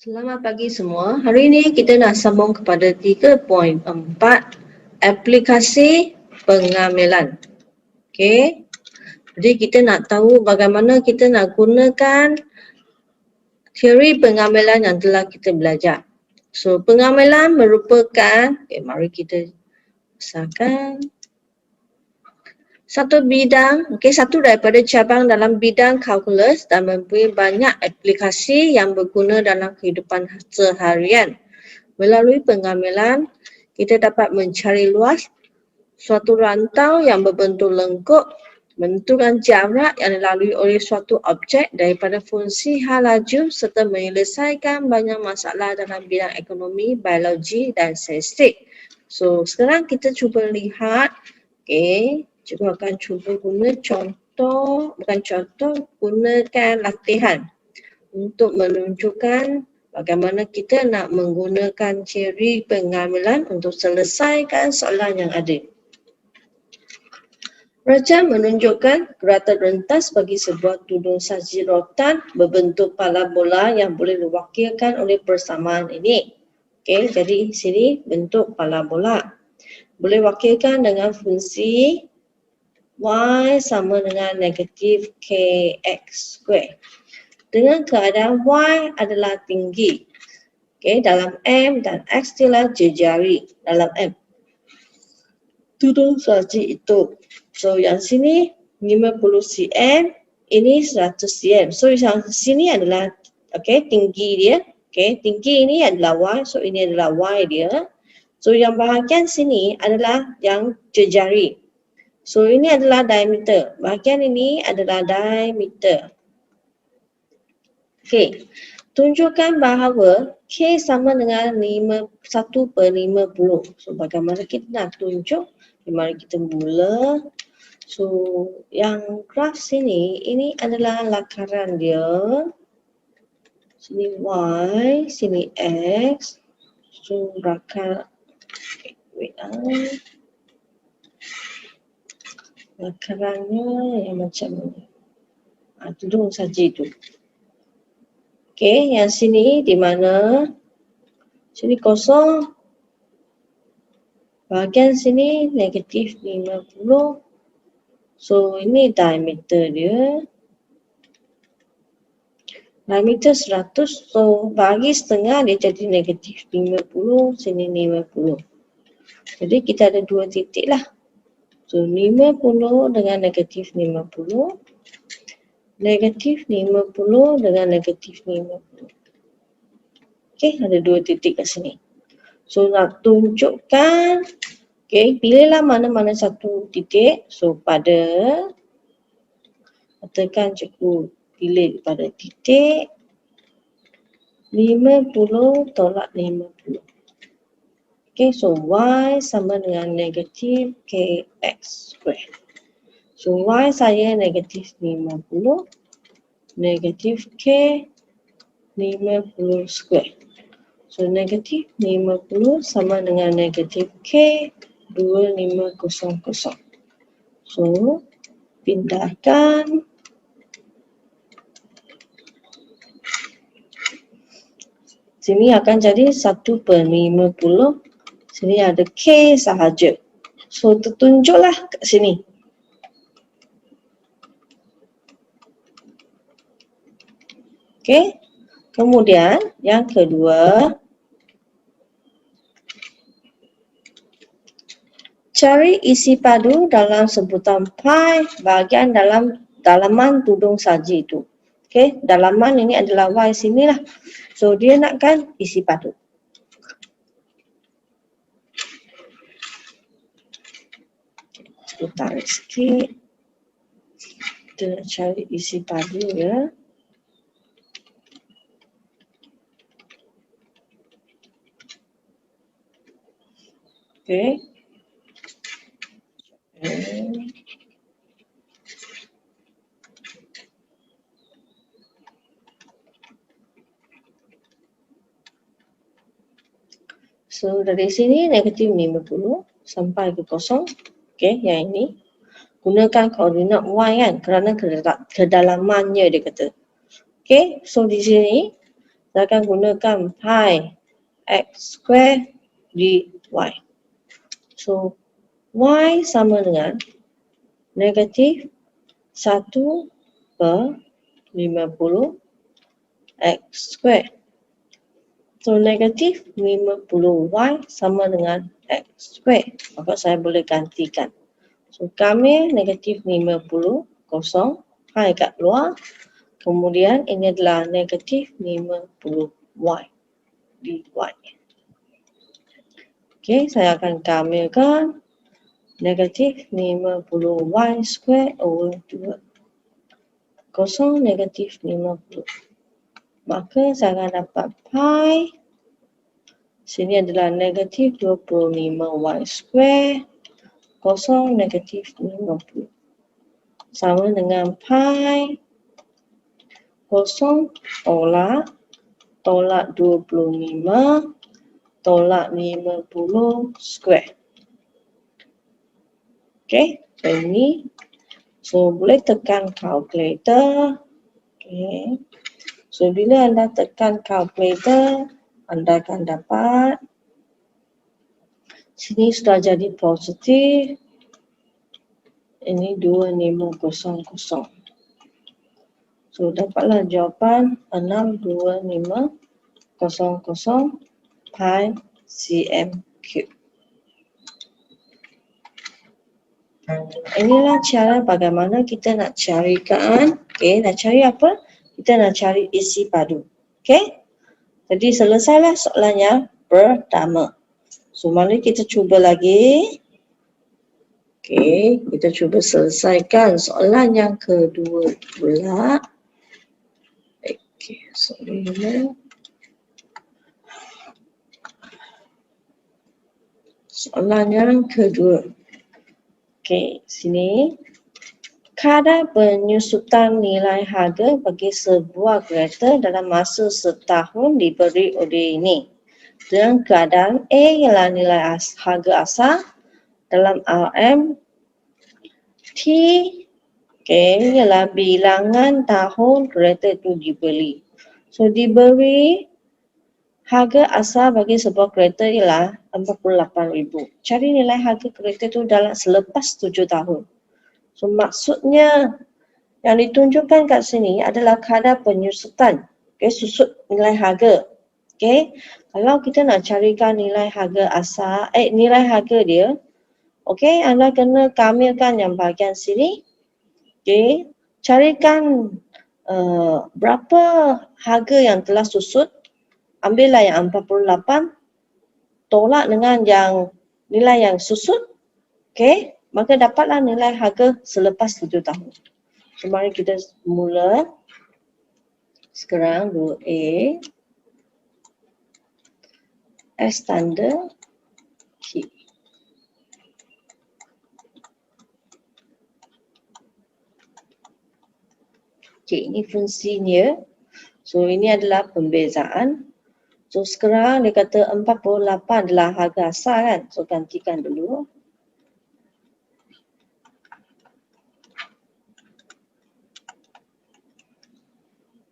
Selamat pagi semua. Hari ini kita nak sambung kepada 3.4 aplikasi pengamilan. Okey. Jadi kita nak tahu bagaimana kita nak gunakan teori pengamilan yang telah kita belajar. So pengamilan merupakan, mari kita besarkan satu bidang, satu daripada cabang dalam bidang kalkulus dan mempunyai banyak aplikasi yang berguna dalam kehidupan seharian. Melalui pengamilan, kita dapat mencari luas suatu rantau yang berbentuk lengkuk, menentukan jarak yang dilalui oleh suatu objek daripada fungsi hal laju serta menyelesaikan banyak masalah dalam bidang ekonomi, biologi dan statistik. So, sekarang kita cuba lihat, cikgu akan cuba guna gunakan latihan untuk menunjukkan bagaimana kita nak menggunakan teori pengamilan untuk selesaikan soalan yang ada. Rajah menunjukkan geratan rentas bagi sebuah tudung saji rotan berbentuk parabola yang boleh diwakilkan oleh persamaan ini. Jadi sini bentuk parabola. Boleh wakilkan dengan fungsi y sama dengan negatif kx square. Dengan keadaan y adalah tinggi dalam M dan X adalah jejari dalam M. Tudung saji itu. So yang sini 50 cm, ini 100 cm. So yang sini adalah tinggi dia. Tinggi ini adalah Y, so ini adalah Y dia. So yang bahagian sini adalah yang jejari. So ini adalah diameter. Bahagian ini adalah diameter. Tunjukkan bahawa K sama dengan 1/50. So bagaimana kita nak tunjuk? Mari kita mula. So yang graf sini, ini adalah lakaran dia. Sini Y, sini X. So lakarannya yang macam ni. Tudung saji tu. Yang sini di mana? Sini kosong. Bahagian sini negatif 50. So ini diameter dia. Diameter 100. So bagi setengah dia jadi negatif 50. Sini 50. Jadi kita ada dua titik lah. So 50 dengan negatif 50. Negatif 50 dengan negatif 50. Ada dua titik kat sini. So nak tunjukkan, pilihlah mana-mana satu titik. So katakan cikgu pilih pada titik 50 tolak 50. So Y sama dengan negatif KX square. So Y saya negatif 50, negatif K 50 square. So negatif 50 sama dengan negatif K 2500. So pindahkan. Sini akan jadi 1/50. Sini ada K sahaja. So tertunjuklah kat sini. Kemudian yang kedua, cari isi padu dalam sebutan pi bahagian dalam dalaman tudung saji itu. Dalaman ini adalah Y sinilah. So dia nakkan isi padu. Kita tarik sikit. Kita nak cari isi padu ya. So dari sini negatif 50 sampai ke kosong. Yang ini gunakan koordinat Y kerana kedalamannya dia kata. So di sini saya akan gunakan pi x square dy. So, y sama dengan negatif 1/50 x square. So, negatif 50y sama dengan x square. Maka saya boleh gantikan. So, kami negatif 50, kosong, pi kat luar. Kemudian ini adalah negatif 50y dy. Okey, saya akan kamilkan negatif 50y square over 2. Kosong negatif 50. Maka saya akan dapat pi. Sini adalah negatif 25y square. Kosong negatif 50. Sama dengan pi. Kosong tolak 25 tolak 50 square. Okey, ini. So, boleh tekan calculator. Okey. So, bila anda tekan calculator, anda akan dapat. Sini sudah jadi positif. Ini 2500. So, dapatlah jawapan 62500 pi cm cube. Inilah cara bagaimana kita nak carikan. Okey, nak cari apa? Kita nak cari isi padu. Okey? Jadi selesailah soalan yang pertama. So, mari kita cuba lagi. Okey, kita cuba selesaikan soalan yang kedua pula. Okey, sorry. Soalan yang kedua. Okey, sini. Kadar penyusutan nilai harga bagi sebuah kereta dalam masa setahun diberi oleh ini. Dengan keadaan A ialah nilai harga asal dalam RM, T ialah bilangan tahun kereta itu dibeli. So, diberi harga asal bagi sebuah kereta ialah 48,000. Cari nilai harga kereta itu dalam selepas 7 tahun. So, maksudnya yang ditunjukkan kat sini adalah kadar penyusutan. Okay, susut nilai harga. Okay, kalau kita nak carikan nilai harga asal, nilai harga dia, okay, anda kena kamilkan yang bahagian sini. Okay, carikan berapa harga yang telah susut. Ambillah yang 48, tolak dengan yang nilai yang susut. Okay, maka dapatlah nilai harga selepas 7 tahun. So, mari kita mula. Sekarang 2A. S tanda T. Okay, ini fungsinya. So, ini adalah pembezaan. So, sekarang dia kata 48 adalah harga asal kan. So, gantikan dulu.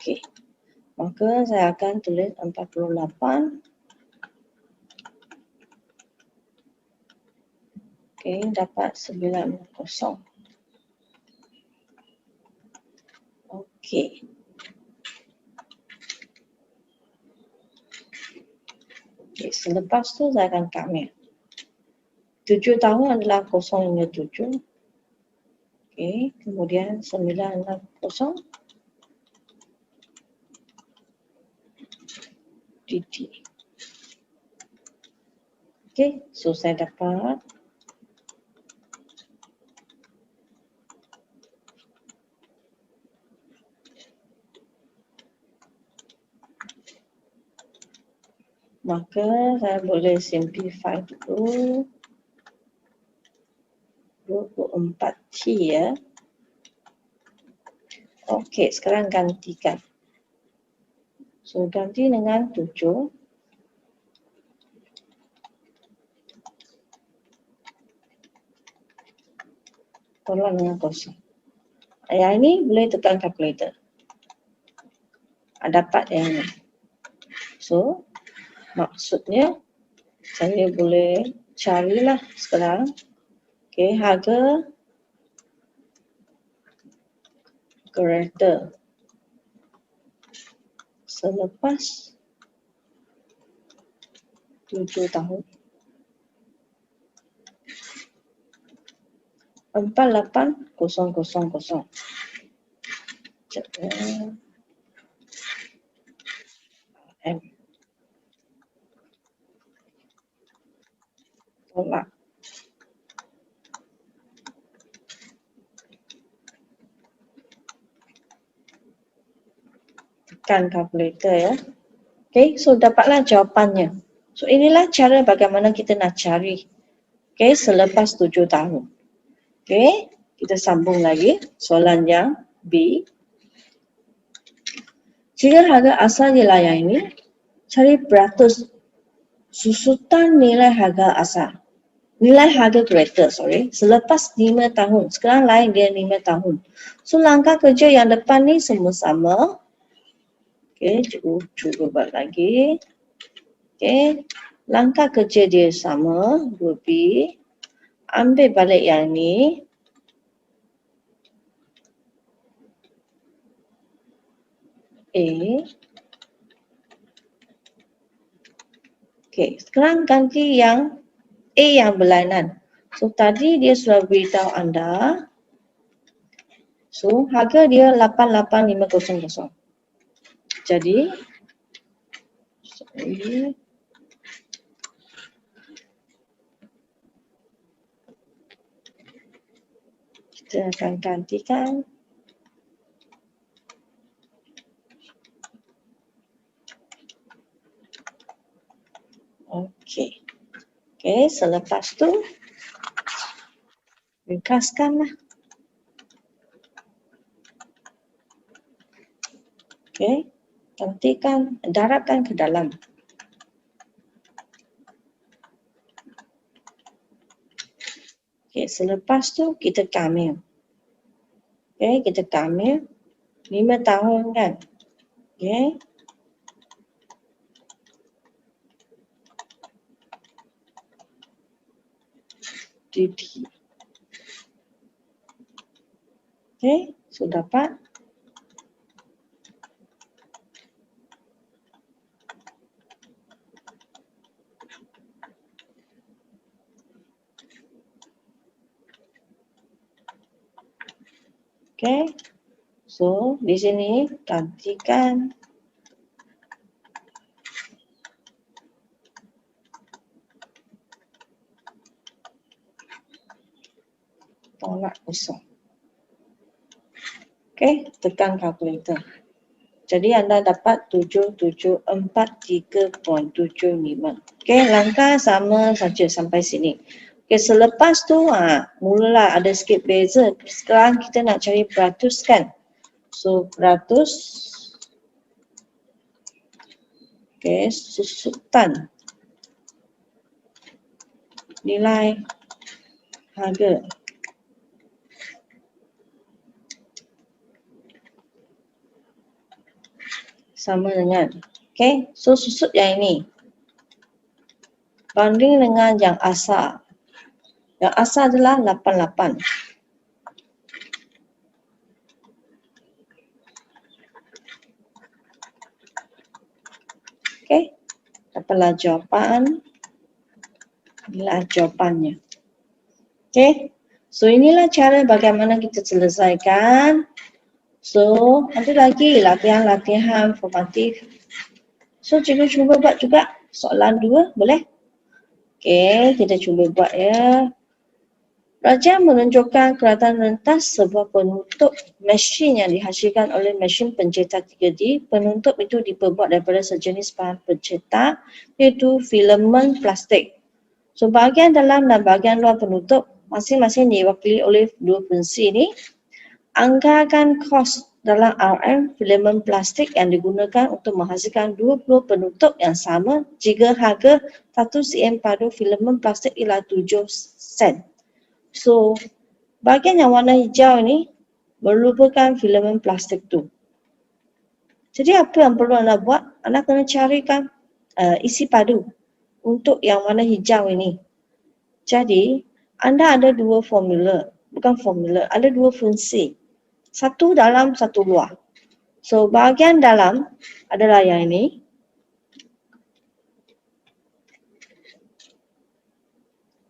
Okay, maka saya akan tulis 48. Okay, dapat 90. Okay. Okay, selepas tu saya akan kamil. 7 tahun adalah 0 hingga 7. Okay, kemudian 960. DT. Okay, so saya dapat maka saya boleh simplify dulu. 24T ya. Okey, sekarang gantikan. So, ganti dengan 7. Tolak dengan 0. Yang ini boleh tekan calculator. Dapat yang ini. So, maksudnya saya boleh carilah sekarang. Okay, harga kereta selepas 7 tahun. 48,000. M. Tolak. Tekan kalkulator ya. Okay, so dapatlah jawapannya. So inilah cara bagaimana kita nak cari. Okay, selepas 7 tahun. Okay, kita sambung lagi soalan yang B. Jika harga asal dilayani, cari beratus susutan nilai harga asal. Nilai harga kereta, selepas 5 tahun. Sekarang lain dia 5 tahun. So langkah kerja yang depan ni semua sama. Okay, cuba buat lagi. Okay, langkah kerja dia sama, 2B. Ambil balik yang ni. A. Okay, sekarang ganti yang A yang berlainan. So tadi dia sudah beritahu anda. So harga dia 88,500. Jadi kita akan gantikan. Okey. Okey, selepas tu ringkaskanlah. Okey, gantikan, darabkan ke dalam. Okey, selepas tu kita kamil. Okey, kita kamil 5 tahun kan. Okey. DD. Okey, so dapat okey. So di sini gantikan tolak kosong. Okey, tekan kalkulator. Jadi anda dapat 7743.75. Okey, langkah sama saja sampai sini. Okey, selepas tu mulalah ada sikit beza. Sekarang kita nak cari peratus kan. So peratus. Okey, susutan nilai harga. Sama dengan, okay, so susut yang ini banding dengan yang asal. Yang asal adalah 88. Okay, dapatlah jawapan. Inilah jawapannya. Okay, so inilah cara bagaimana kita selesaikan. So, ada lagi latihan-latihan formatif. So, cikgu cuba buat juga soalan 2, boleh? Okay, kita cuba buat ya. Raja menunjukkan keratan rentas sebuah penutup mesin yang dihasilkan oleh mesin pencetak 3D. Penutup itu diperbuat daripada sejenis bahan pencetak iaitu filamen plastik. So, bahagian dalam dan bahagian luar penutup masing-masing diwakili oleh dua fungsi ini. Anggarkan kos dalam RM filamen plastik yang digunakan untuk menghasilkan 20 penutup yang sama jika harga 1 cm padu filamen plastik ialah 7 sen. So, bahagian yang warna hijau ini merupakan filamen plastik tu. Jadi apa yang perlu anda buat? Anda kena carikan isi padu untuk yang warna hijau ini. Jadi, anda ada dua formula, bukan formula, ada dua fungsi. Satu dalam, satu luar. So, bahagian dalam adalah yang ini.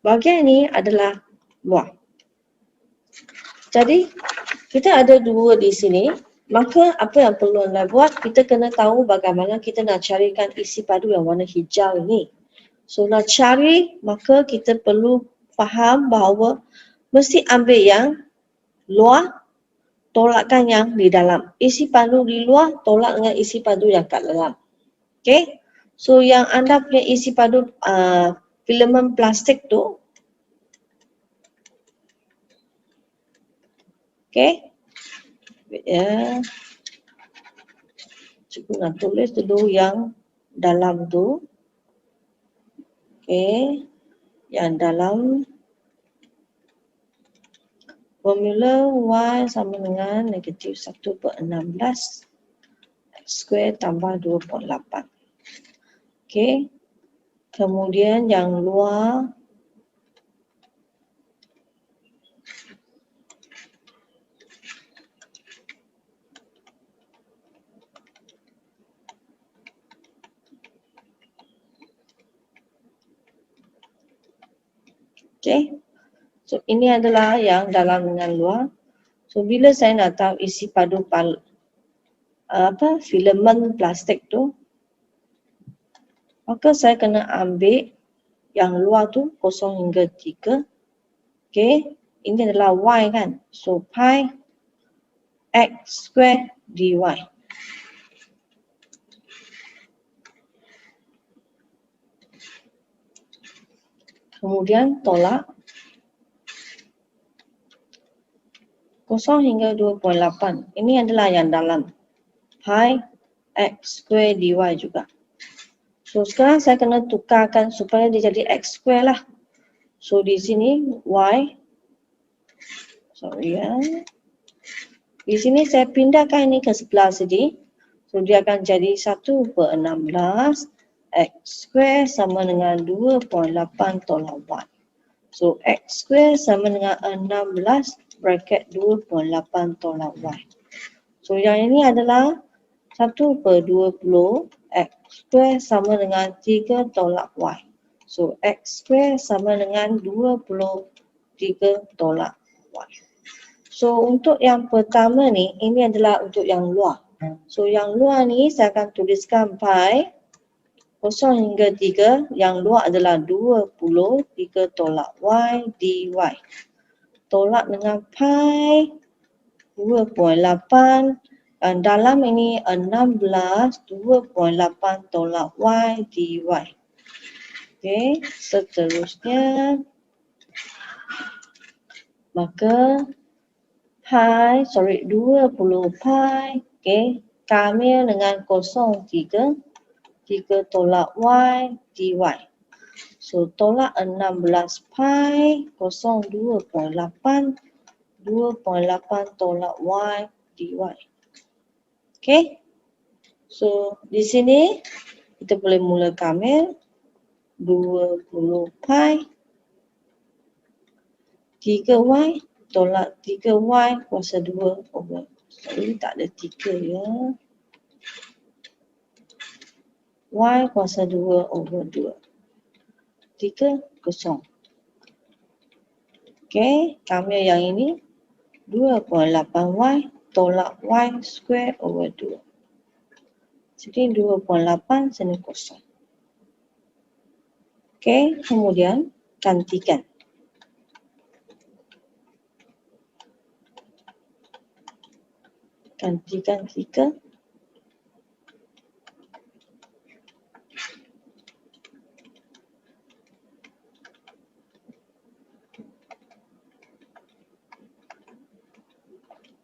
Bahagian ini adalah luar. Jadi, kita ada dua di sini. Maka apa yang perlu anda buat, kita kena tahu bagaimana kita nak carikan isi padu yang warna hijau ini. So, nak cari, maka kita perlu faham bahawa mesti ambil yang luar, tolakkan yang di dalam. Isi padu di luar, tolak dengan isi padu yang kat dalam. Okay? So, yang anda punya isi padu filamen plastik tu, okay? Ya. Cikgu nak tulis dulu yang dalam tu. Okay. Yang dalam formula Y sama dengan negatif 1/16 X square tambah 2.8. Okay. Kemudian yang luar okay. So ini adalah yang dalam dengan luar. So bila saya nak tahu isi padu filamen plastik tu, maka saya kena ambil yang luar tu 0 hingga 3. Okay. Ini adalah Y kan. So pi X square dy. Kemudian tolak 0 hingga 2.8. Ini adalah yang dalam. Pi X square dy juga. So sekarang saya kena tukarkan supaya dia jadi X square lah. So di sini Y. Sorry ya. Di sini saya pindahkan ini ke sebelah sini. So dia akan jadi 1/16 X square sama dengan 2.8 tolak Y. So X square sama dengan 16 bracket 2.8 tolak Y. So yang ini adalah 1/20 X square sama dengan 3 tolak Y. So X square sama dengan 23 tolak Y. So untuk yang pertama ni, ini adalah untuk yang luar. So yang luar ni saya akan tuliskan pi 0 hingga 3. Yang luar adalah 23 tolak Y dy. Tolak dengan pi 2.8. Dan dalam ini 16 2.8 tolak Y dy. Okey, seterusnya maka 20 pi, okey, kamil dengan 0 3 tolak Y dy. So tolak 16 pi 0 2.8 tolak Y dy. Okey. So di sini kita boleh mula kamil 20 pi 3Y tolak 3Y kuasa 2 over. Sorry, tak ada 3 ya. Y kuasa 2 over 2. 3 kosong. Okey, kamil yang ini 2.8Y tolak Y square over 2. Jadi 2.8 sini kosong. Okey, kemudian gantikan. Gantikan 3.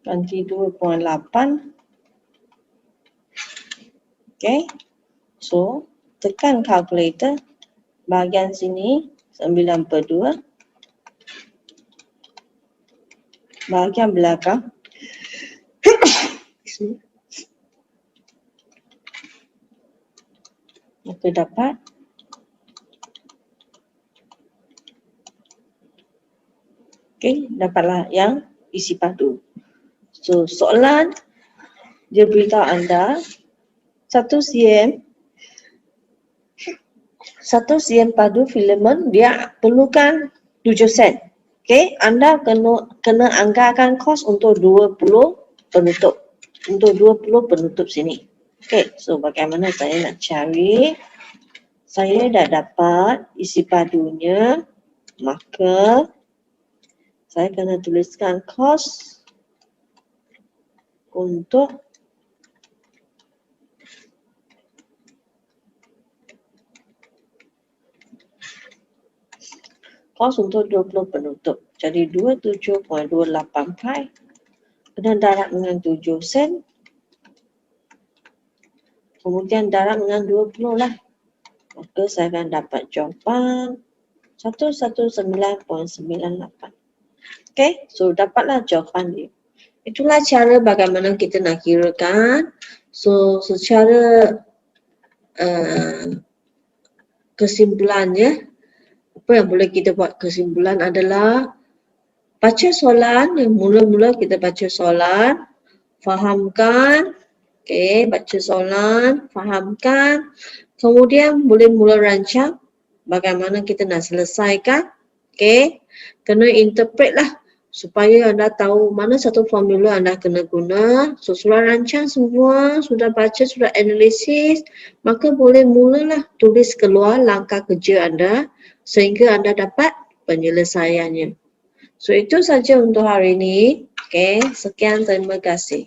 Ganti 2.8. Okay. So, tekan calculator. Bahagian sini 9/2. Bahagian belakang. Maka dapat dapatlah yang isi padu. So, soalan dia beritahu anda 1 cm padu filament dia perlukan 7 sen. Anda kena anggarkan kos untuk 20 penutup. Untuk 20 penutup sini. So bagaimana saya nak cari? Saya dah dapat isi padunya, maka saya kena tuliskan kos untuk kos untuk 20 penutup. Jadi 27.28 pi kena darab dengan 7 sen. Kemudian darab dengan 20 lah. Maka saya akan dapat jawapan 119.98. So dapatlah jawapan dia. Itulah cara bagaimana kita nak kirakan. So secara kesimpulannya, apa yang boleh kita buat kesimpulan adalah baca soalan, yang mula-mula kita baca soalan, fahamkan, baca soalan, fahamkan, kemudian boleh mula rancang bagaimana kita nak selesaikan, kena interpret lah supaya anda tahu mana satu formula anda kena guna. So sudah rancang semua, sudah baca, sudah analisis, maka boleh mulalah tulis keluar langkah kerja anda sehingga anda dapat penyelesaiannya. So itu saja untuk hari ini. Sekian, terima kasih.